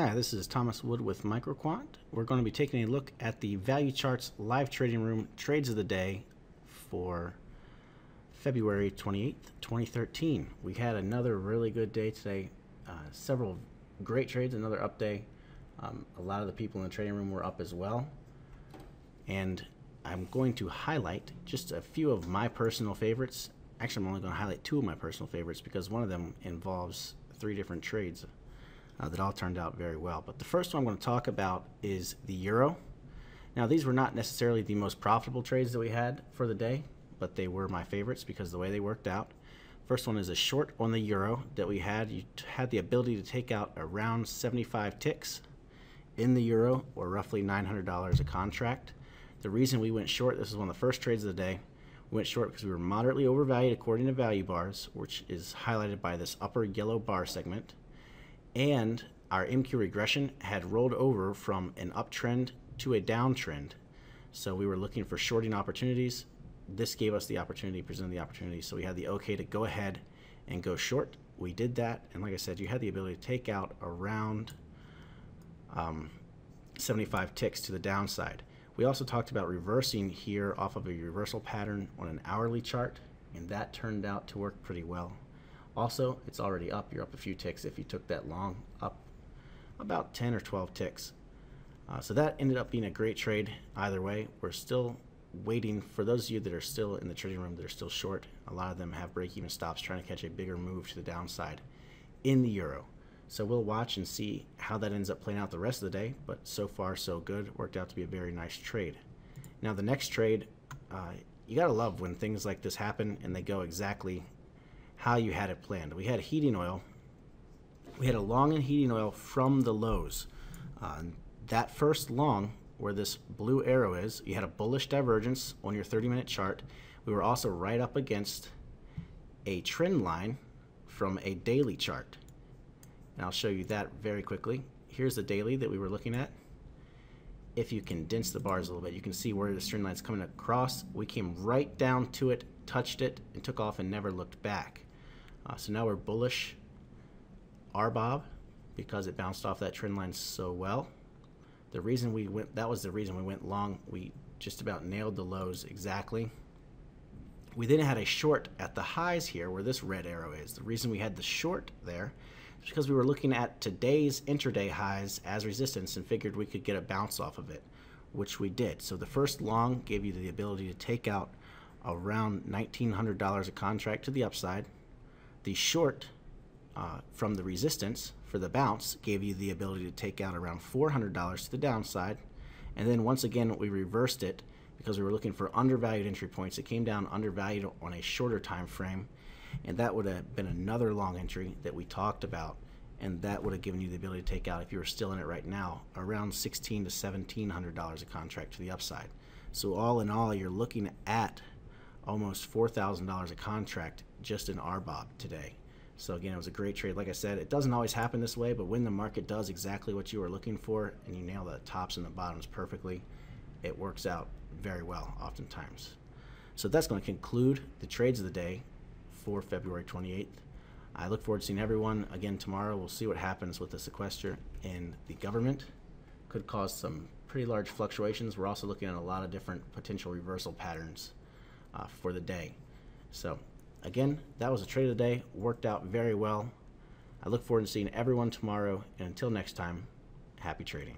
Hi, this is Thomas Wood with Microquant. We're going to be taking a look at the Value Charts live trading room trades of the day for February 28th, 2013. We had another really good day today. Several great trades, another up day. A lot of the people in the trading room were up as well. And I'm going to highlight just a few of my personal favorites. Actually, I'm only going to highlight two of my personal favorites because one of them involves three different trades that all turned out very well. But the first one I'm going to talk about is the euro. Now, these were not necessarily the most profitable trades that we had for the day, but they were my favorites because of the way they worked out. First one is a short on the euro that we had. You had the ability to take out around 75 ticks in the euro, or roughly $900 a contract. The reason we went short, this is one of the first trades of the day, we went short because we were moderately overvalued according to value bars, which is highlighted by this upper yellow bar segment. And our MQ regression had rolled over from an uptrend to a downtrend. So we were looking for shorting opportunities. This gave us the opportunity, presented the opportunity. So we had the okay to go ahead and go short. We did that. And like I said, you had the ability to take out around 75 ticks to the downside. We also talked about reversing here off of a reversal pattern on an hourly chart, and that turned out to work pretty well. Also, it's already up. You're up a few ticks if you took that long, up about 10 or 12 ticks. So that ended up being a great trade either way. We're still waiting for those of you that are still in the trading room that are still short. A lot of them have break-even stops trying to catch a bigger move to the downside in the euro. So we'll watch and see how that ends up playing out the rest of the day, but so far so good. Worked out to be a very nice trade. Now the next trade, you gotta love when things like this happen and they go exactly how you had it planned. We had heating oil. We had a long in heating oil from the lows. That first long, where this blue arrow is, you had a bullish divergence on your 30-minute chart. We were also right up against a trend line from a daily chart. And I'll show you that very quickly. Here's the daily that we were looking at. If you condense the bars a little bit, you can see where the trend line's coming across. We came right down to it, touched it, and took off and never looked back. So now we're bullish RBOB because it bounced off that trend line so well. The reason we went, that was the reason we went long. We just about nailed the lows exactly. We then had a short at the highs here where this red arrow is. The reason we had the short there is because we were looking at today's intraday highs as resistance and figured we could get a bounce off of it, which we did. So the first long gave you the ability to take out around $1,900 a contract to the upside. The short from the resistance for the bounce gave you the ability to take out around $400 to the downside. And then once again, we reversed it because we were looking for undervalued entry points. It came down undervalued on a shorter time frame, and that would have been another long entry that we talked about, and that would have given you the ability to take out, if you were still in it right now, around $1,600 to $1,700 a contract to the upside. So all in all, you're looking at almost $4,000 a contract just in RBOB today. So again, it was a great trade. Like I said, it doesn't always happen this way, but when the market does exactly what you were looking for and you nail the tops and the bottoms perfectly, it works out very well oftentimes. So that's going to conclude the trades of the day for February 28th. I look forward to seeing everyone again tomorrow. We'll see what happens with the sequester in the government. Could cause some pretty large fluctuations. We're also looking at a lot of different potential reversal patterns for the day. So again, that was a trade of the day. Worked out very well. I look forward to seeing everyone tomorrow, and until next time, happy trading.